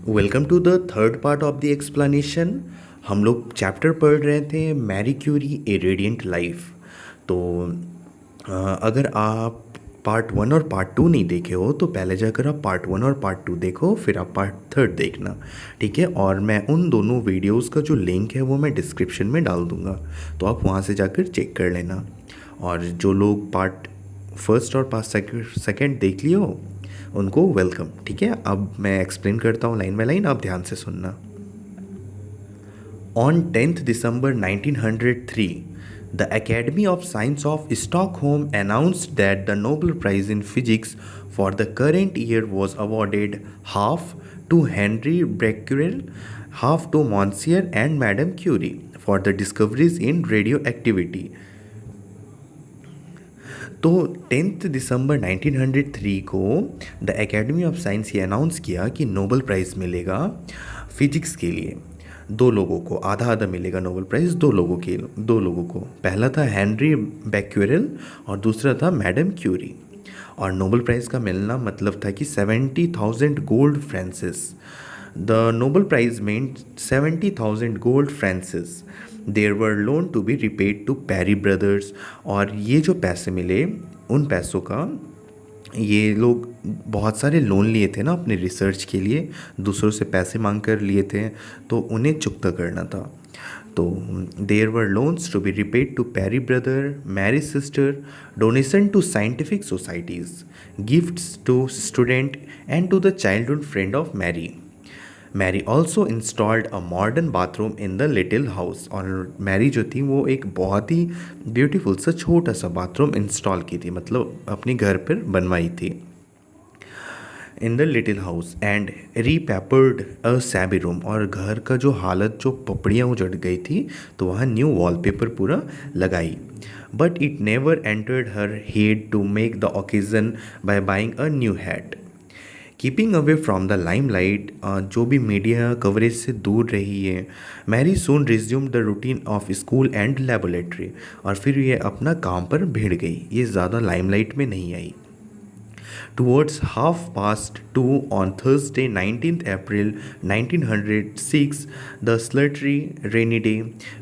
Welcome to the third part of the explanation. हम लोग chapter पढ़ रहे थे Marie Curie a radiant life. तो अगर आप पार्ट वन और पार्ट टू नहीं देखे हो तो पहले जाकर आप पार्ट वन और पार्ट टू देखो, फिर आप पार्ट थर्ड देखना। ठीक है, और मैं उन दोनों वीडियोस का जो लिंक है वो मैं डिस्क्रिप्शन में डाल दूँगा, तो आप वहाँ से जाकर चेक कर लेना। और जो लोग पार्ट फर्स्ट और पार्ट सेकंड देख लिए हो उनको वेलकम। ठीक है, अब मैं एक्सप्लेन करता हूँ लाइन बाय लाइन, आप ध्यान से सुनना। On 10th December 1903, the Academy of Science of Stockholm announced that the Nobel Prize in Physics for the current year was awarded half to Henry Becquerel, half to Monsieur and Madame Curie for the discoveries in radioactivity। तो 10 दिसंबर 1903 को the academy of science ये announce किया कि Nobel prize मिलेगा physics के लिए दो लोगों को, आधा आधा मिलेगा नोबेल प्राइज़ दो लोगों को। पहला था हेनरी बैक्यूरेल और दूसरा था मैडम क्यूरी। और नोबेल प्राइज़ का मिलना मतलब था कि 70,000 gold francs. The Nobel prize meant 70,000 gold francs there were loan to be repaid to Perry brothers. और ये जो पैसे मिले उन पैसों का, ये लोग बहुत सारे लोन लिए थे ना अपने रिसर्च के लिए, दूसरों से पैसे मांग कर लिए थे, तो उन्हें चुकता करना था। तो there were loans to be repaid to Perry brother, Marie sister, donation to scientific societies, gifts to student and to the childhood friend of Marie. Marie also installed a modern bathroom in the little house. और Marie जो थी वो एक बहुत ही beautiful सा छोटा सा bathroom install की थी, मतलब अपने घर पर बनवाई थी in the little house. And repapered a shabby room. और घर का जो हालत, जो पपड़ियाँ उजड़ गई थी, तो वहाँ न्यू वॉलपेपर पूरा लगाई। But it never entered her head to make the occasion by buying a new hat. Keeping away from the limelight, जो भी मीडिया कवरेज से दूर रही है, Marie soon resume the routine of school and laboratory. और फिर ये अपना काम पर भिड़ गई, ये ज़्यादा लाइमलाइट में नहीं आई। Towards 2:30 on Thursday, 19th April 1906, the sultry rainy day,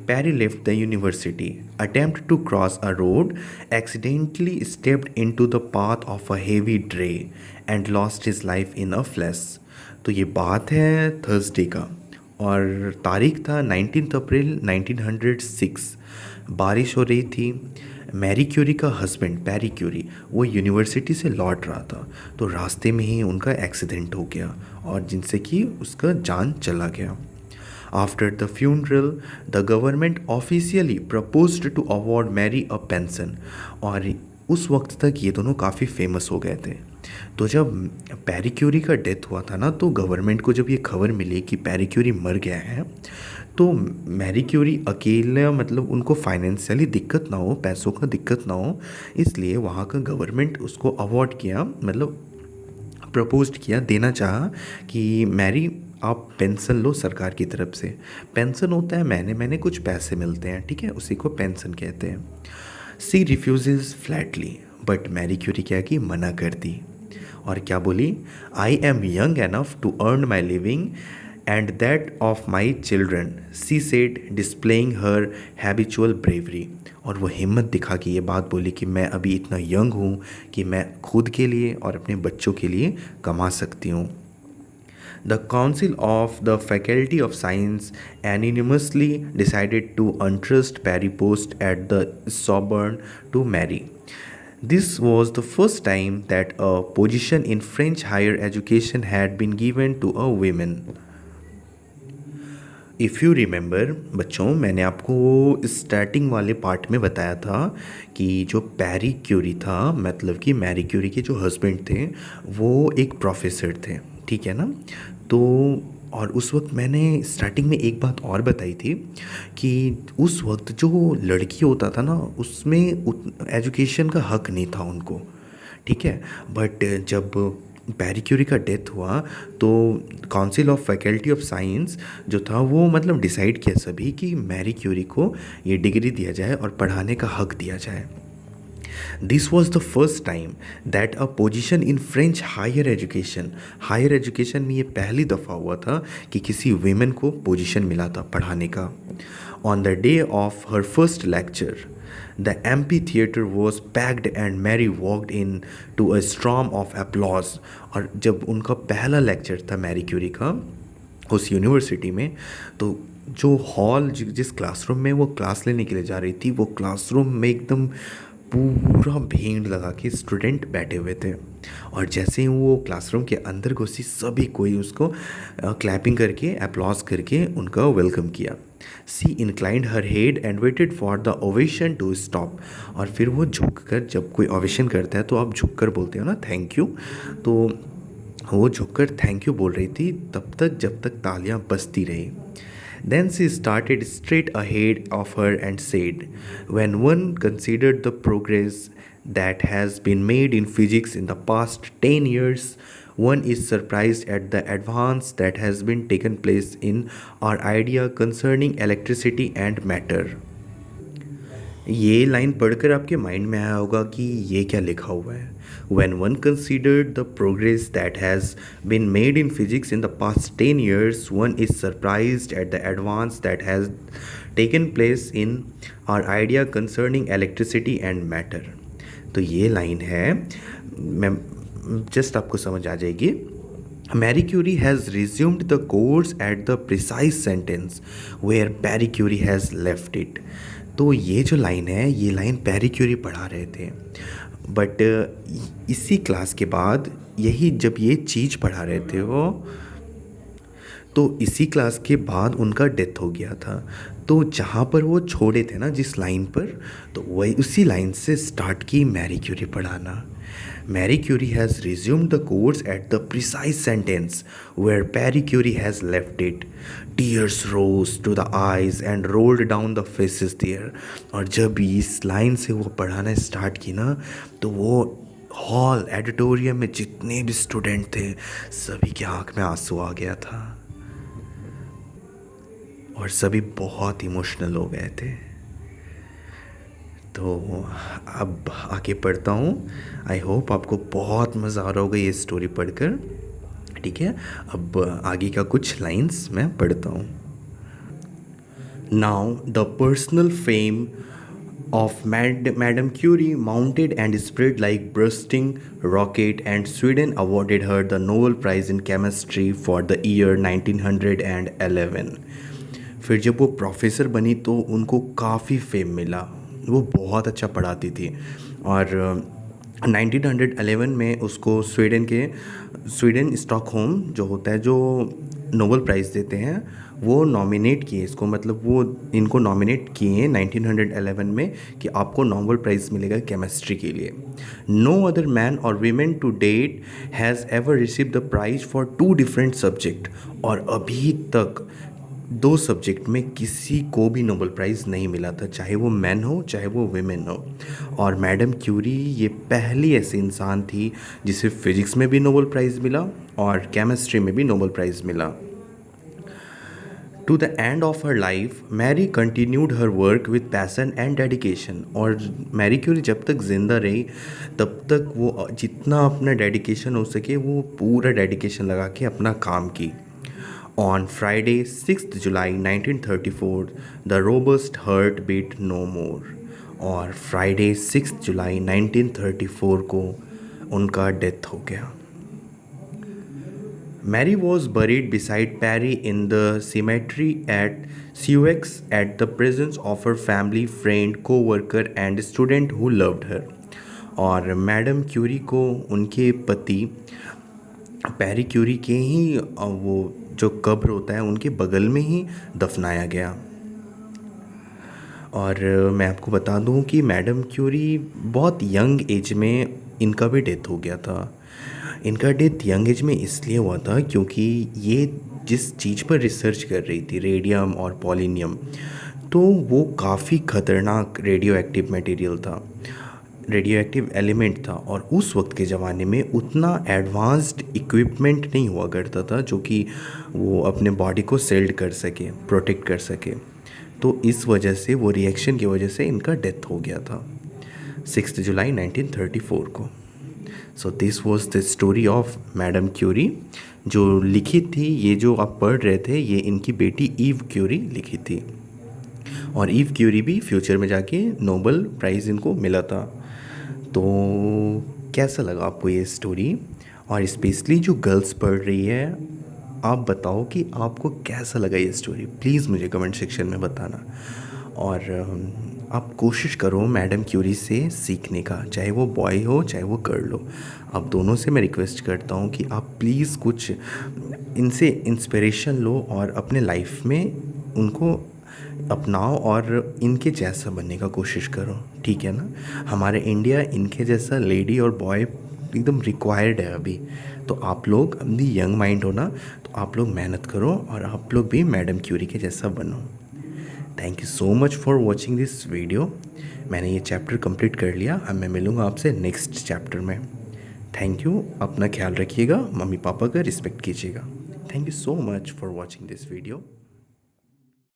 Perry left the university, attempted to cross a road, accidentally stepped into the path of a heavy dray, and lost his life in a flash। तो ये बात है Thursday का और तारीख था 19 अप्रैल 1906। बारिश हो रही थी। मैरी क्यूरी का हस्बैंड पैरी क्यूरी वो यूनिवर्सिटी से लौट रहा था, तो रास्ते में ही उनका एक्सीडेंट हो गया और जिनसे कि उसका जान चला गया। After the funeral the government officially proposed to award Marie a pension. और उस वक्त तक ये दोनों काफ़ी फेमस हो गए थे। तो जब पैरी क्यूरी का डेथ हुआ था ना, तो गवर्नमेंट को जब ये खबर मिली कि पैरी क्यूरी मर गया है, तो मैरी क्यूरी अकेले, मतलब उनको फाइनेंशियली दिक्कत ना हो, पैसों का दिक्कत ना हो, इसलिए वहाँ का गवर्नमेंट उसको अवॉर्ड किया, मतलब प्रपोज्ड किया, देना चाहा कि मैरी आप पेंशन लो सरकार की तरफ से। पेंशन होता है महीने महीने कुछ पैसे मिलते हैं, ठीक है, उसी को पेंशन कहते हैं। She refuses flatly, but Marie Curie क्या की मना कर दी और क्या बोली, I am young enough to earn my living and that of my children, she said displaying her habitual bravery. और वो हिम्मत दिखा के ये बात बोली कि मैं अभी इतना यंग हूँ कि मैं खुद के लिए और अपने बच्चों के लिए कमा सकती हूँ। The Council of the Faculty of Science unanimously decided to entrust Perry post at the Sorbonne to Mary. This was the first time that a position in French higher education had been given to a woman. If you remember बच्चों, मैंने आपको starting वाले part में बताया था कि जो पैरी Curie था, मतलब कि मैरी क्यूरी के जो हस्बैंड थे वो एक प्रोफेसर थे, ठीक है ना। तो और उस वक्त मैंने स्टार्टिंग में एक बात और बताई थी कि उस वक्त जो लड़की होता था ना, उसमें एजुकेशन का हक नहीं था उनको, ठीक है। बट जब पैरी क्यूरी का डेथ हुआ तो council of faculty of science जो था वो मतलब डिसाइड किया सभी कि मैरी क्यूरी को ये डिग्री दिया जाए और पढ़ाने का हक दिया जाए। This was the first time that a position in French higher education में ये पहली दफ़ा हुआ था कि किसी वीमेन को पोजीशन मिला था पढ़ाने का. On the day of her first lecture the amphitheatre was packed and Marie walked into a storm of applause. और जब उनका पहला लेक्चर था मैरी क्यूरी का उस यूनिवर्सिटी में, तो जो हॉल जिस क्लासरूम में वो क्लास लेने के लिए जा रही थी, वो क्लासरूम में एकदम पूरा भीड़ लगा के स्टूडेंट बैठे हुए थे. और जैसे ही वो क्लासरूम के अंदर घुसी, सभी कोई उसको क्लैपिंग करके अप्लॉज करके उनका वेलकम किया. She inclined her head and waited for the ovation to stop. और फिर वो झुक कर, जब कोई ओवेशन करता है तो आप झुक कर बोलते हो ना थैंक यू, तो वो झुककर थैंक यू बोल रही थी तब तक जब तक तालियां बजती रही. Then she started straight ahead of her and said, when one considered the progress that has been made in physics in the past 10 years, one is surprised at the advance that has been taken place in our idea concerning electricity and matter. ये line पढ़कर आपके mind में आया होगा कि ये क्या लिखा हुआ है. When one considered the progress that has been made in physics in the past 10 years, one is surprised at the advance that has taken place in our idea concerning electricity and matter. तो ये line है, मैं just आपको समझ आ जाएगी. Marie Curie has resumed the course at the precise sentence where Marie Curie has left it. तो ये जो लाइन है, ये लाइन मैरी क्यूरी पढ़ा रहे थे, बट इसी क्लास के बाद यही जब ये चीज़ पढ़ा रहे थे वो, तो इसी क्लास के बाद उनका डेथ हो गया था. तो जहाँ पर वो छोड़े थे ना जिस लाइन पर, तो वही उसी लाइन से स्टार्ट की मैरी क्यूरी पढ़ाना. Marie Curie has resumed the course at the precise sentence where Marie Curie has left it. Tears rose to the eyes and rolled down the faces there. और जब इस line से वो पढ़ाना start की ना, तो वो हॉल एडिटोरियम में जितने भी स्टूडेंट थे, सभी की आँख में आंसू आ गया था और सभी बहुत इमोशनल हो गए थे. तो अब आगे पढ़ता हूँ. आई होप आपको बहुत मज़ा आ रहा होगा ये स्टोरी पढ़कर. ठीक है, अब आगे का कुछ लाइंस मैं पढ़ता हूँ. Now the personal fame of Madame Curie mounted and spread like bursting rocket, and Sweden awarded her the Nobel Prize in Chemistry for the year 1911. फिर जब वो प्रोफेसर बनी तो उनको काफ़ी फेम मिला. वो बहुत अच्छा पढ़ाती थी और 1911 में उसको स्वीडन स्टॉकहोम जो होता है, जो नोबेल प्राइज़ देते हैं, वो नॉमिनेट किए इसको, मतलब वो इनको नॉमिनेट किए 1911 में कि आपको नोबेल प्राइज़ मिलेगा केमिस्ट्री के लिए. नो अदर मैन और women to date has ever receive the prize for 2 different subject. और अभी तक 2 सब्जेक्ट में किसी को भी नोबेल प्राइज़ नहीं मिला था, चाहे वो मैन हो चाहे वो वीमेन हो. और मैडम क्यूरी ये पहली ऐसी इंसान थी जिसे फिज़िक्स में भी नोबेल प्राइज़ मिला और केमिस्ट्री में भी नोबेल प्राइज़ मिला. To the end of her life Marie continued her work with passion and dedication. और मैरी क्यूरी जब तक ज़िंदा रही तब तक वो जितना अपना डेडिकेशन हो सके वो पूरा डेडिकेशन लगा के अपना काम की. On Friday, 6th July 1934, the robust heart beat no more. और Friday, 6th July 1934 को उनका डेथ हो गया. Mary was buried beside Parry in the cemetery at Sioux at the presence of her family, friend, co-worker and student who loved her. और madam Curie को उनके पति पैरी Curie के ही वो जो कब्र होता है उनके बगल में ही दफनाया गया. और मैं आपको बता दूं कि मैडम क्यूरी बहुत यंग एज में इनका भी डेथ हो गया था. इनका डेथ यंग एज में इसलिए हुआ था क्योंकि ये जिस चीज़ पर रिसर्च कर रही थी, रेडियम और पोलिनियम, तो वो काफ़ी ख़तरनाक रेडियो एक्टिव मटेरियल था, रेडियो एक्टिव एलिमेंट था. और उस वक्त के ज़माने में उतना एडवांस्ड इक्विपमेंट नहीं हुआ करता था जो कि वो अपने बॉडी को सेल्ड कर सके, प्रोटेक्ट कर सके. तो इस वजह से, वो रिएक्शन की वजह से इनका डेथ हो गया था. 6 जुलाई 1934 को। So this was the story of madam Curie जो लिखी थी। ये जो आप पढ़ रहे थे ये इनकी बेटी ईव क्यूरी लिखी थी, और ईव क्यूरी भी फ्यूचर में जाके नोबेल प्राइज़ इनको मिला था। तो कैसा लगा आपको ये स्टोरी? और स्पेशली जो गर्ल्स पढ़ रही है, आप बताओ कि आपको कैसा लगा ये स्टोरी, प्लीज़ मुझे कमेंट सेक्शन में बताना। और आप कोशिश करो मैडम क्यूरी से सीखने का, चाहे वो बॉय हो चाहे वो गर्ल हो। आप दोनों से मैं रिक्वेस्ट करता हूँ कि आप प्लीज़ कुछ इनसे इंस्पिरेशन लो और अपने लाइफ में उनको अपनाओ और इनके जैसा बनने का कोशिश करो, ठीक है ना। हमारे इंडिया इनके जैसा लेडी और बॉय एकदम रिक्वायर्ड है अभी। तो आप लोग अपनी यंग माइंड हो ना, तो आप लोग मेहनत करो और आप लोग भी मैडम क्यूरी के जैसा बनो। Thank you so much for watching this video. मैंने ये चैप्टर कंप्लीट कर लिया, अब मैं मिलूँगा आपसे नेक्स्ट चैप्टर में। थैंक यू, अपना ख्याल रखिएगा, मम्मी पापा का रिस्पेक्ट कीजिएगा। Thank you so much for watching this video.